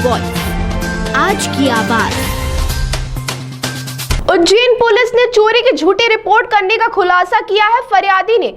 Voice, आज की आवाज। उज्जैन पुलिस ने चोरी की झूठी रिपोर्ट करने का खुलासा किया है। फरियादी ने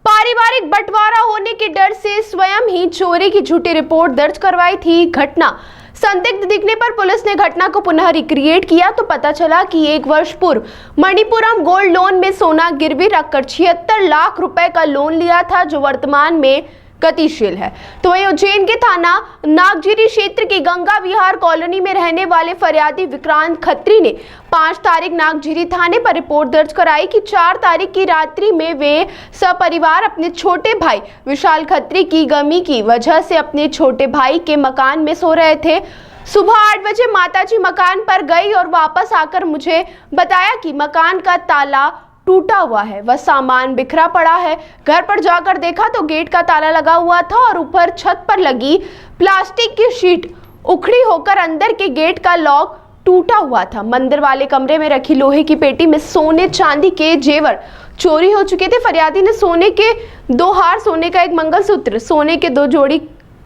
पारिवारिक बंटवारा होने के डर से स्वयं ही चोरी की झूठी रिपोर्ट दर्ज करवाई थी। घटना संदिग्ध दिखने पर पुलिस ने घटना को पुनः रिक्रिएट किया तो पता चला कि 1 वर्ष पूर्व मणिपुरम गोल्ड लोन में सोना गिरवी रखकर 76 लाख रुपए का लोन लिया था, जो वर्तमान में गतिशील है। तो वहीं उज्जैन के थाना नागजीरी क्षेत्र की गंगा विहार कॉलोनी में रहने वाले फरियादी विक्रांत खत्री ने 5 तारीख नागजीरी थाने पर रिपोर्ट दर्ज कराई कि 4 तारीख की रात्रि में वे सपरिवार अपने छोटे भाई विशाल खत्री की गमी की वजह से अपने छोटे भाई के मकान में सो रहे थे। सुबह 8 बजे माताजी मकान पर गई और वापस आकर मुझे बताया कि मकान का ताला टूटा हुआ है, वह सामान बिखरा पड़ा है। घर पर जाकर देखा तो गेट का ताला लगा हुआ था और ऊपर छत पर लगी प्लास्टिक की शीट उखड़ी होकर अंदर के गेट का लॉक टूटा हुआ था। मंदिर वाले कमरे में रखी लोहे की पेटी में सोने चांदी के जेवर चोरी हो चुके थे। फरियादी ने सोने के 2 हार, सोने का 1 मंगलसूत्र, सोने के 2 जोड़ी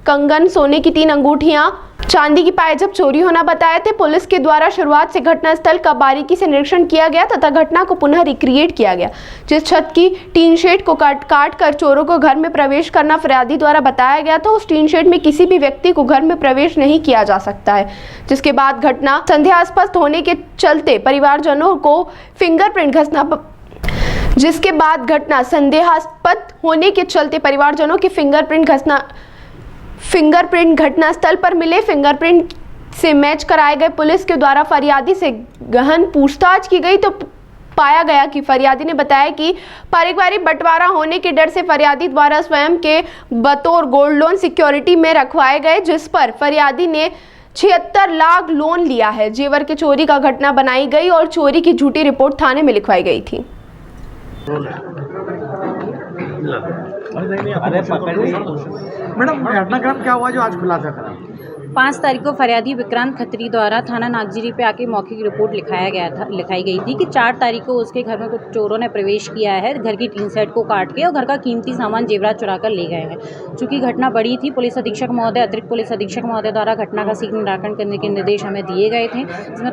कंगन, सोने की 3 अंगूठियां, चांदी की पायजेब चोरी होना बताए थे। पुलिस के द्वारा शुरुआत से घटनास्थल का बारीकी से निरीक्षण किया गया तथा घटना को पुनः रिक्रिएट किया गया। जिस छत की टीन शेड को काट कर चोरों को घर में प्रवेश करना फरियादी द्वारा बताया गया था, उस टीन शेड में किसी भी व्यक्ति को घर में प्रवेश नहीं किया जा सकता है। जिसके बाद घटना संदेहास्पद होने के चलते परिवारजनों को फिंगरप्रिंट घटनास्थल पर मिले। फिंगरप्रिंट से मैच कराए गए। पुलिस के द्वारा फरियादी से गहन पूछताछ की गई तो पाया गया कि फरियादी ने बताया कि पारिवारिक बंटवारा होने के डर से फरियादी द्वारा स्वयं के बतौर गोल्ड लोन सिक्योरिटी में रखवाए गए, जिस पर फरियादी ने 76 लाख लोन लिया है। जेवर के चोरी का घटना बनाई गई और चोरी की झूठी रिपोर्ट थाने में लिखवाई गई थी। मैडम, घटनाक्रम क्या हुआ जो आज खुलासा करा? 5 तारीख को फरियादी विक्रांत खत्री द्वारा थाना नागजीरी पे आके मौखिक रिपोर्ट लिखाई गई थी कि 4 तारीख को उसके घर में कुछ चोरों ने प्रवेश किया है, घर की टीन सेट को काट के और घर का कीमती सामान जेवरात चुरा कर ले गए हैं। चूँकि घटना बड़ी थी, पुलिस अधीक्षक महोदय, अतिरिक्त पुलिस अधीक्षक महोदय द्वारा घटना का शीघ्र निराकरण करने के निर्देश हमें दिए गए थे, जिसमें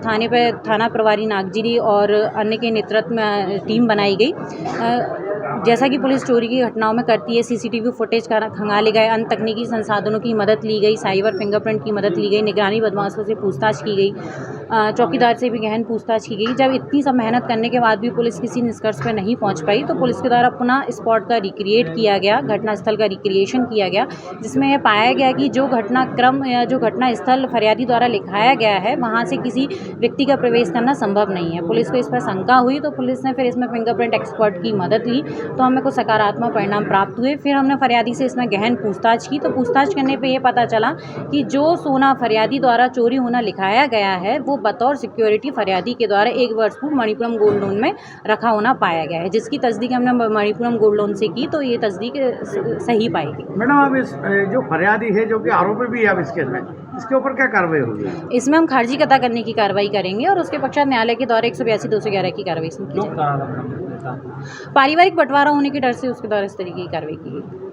थाना प्रभारी नागजीरी और अन्य के नेतृत्व में टीम बनाई गई। जैसा कि पुलिस चोरी की घटनाओं में करती है, सीसीटीवी फुटेज खंगाले गए, अन्य तकनीकी संसाधनों की मदद ली गई, साइबर फिंगरप्रिंट की मदद ली गई, निगरानी बदमाशों से पूछताछ की गई, चौकीदार से भी गहन पूछताछ की गई। जब इतनी सब मेहनत करने के बाद भी पुलिस किसी निष्कर्ष पर नहीं पहुंच पाई तो पुलिस के द्वारा पुनः स्पॉट का रिक्रिएट किया गया, घटनास्थल का रिक्रिएशन किया गया, जिसमें यह पाया गया कि जो घटनाक्रम या जो घटनास्थल फरियादी द्वारा लिखाया गया है वहाँ से किसी व्यक्ति का प्रवेश करना संभव नहीं है। पुलिस को इस पर शंका हुई तो पुलिस ने फिर इसमें फिंगरप्रिंट एक्सपर्ट की मदद ली तो हमें कुछ सकारात्मक परिणाम प्राप्त हुए। फिर हमने फरियादी से इसमें गहन पूछताछ की तो पूछताछ करने पे ये पता चला कि जो सोना फरियादी द्वारा चोरी होना लिखाया गया है वो बतौर सिक्योरिटी फरियादी के द्वारा 1 वर्ष पूर्व मणिपुरम गोल्ड लोन में रखा होना पाया गया है, जिसकी तस्दीक हमने मणिपुरम गोल्ड लोन से की तो ये तस्दीक सही पाई गई। मैडम, अब इस जो फरियादी है, जो कि आरोपी भी है अब इस केस में, इसके ऊपर क्या कार्रवाई होगी? इसमें हम खारिजी कतई करने की कार्रवाई करेंगे और उसके पश्चात न्यायालय के द्वारा 182/211 की कार्रवाई की जाएगी। पारिवारिक बंटवारा होने के डर से उसके द्वारा इस तरीके की कार्रवाई की गई।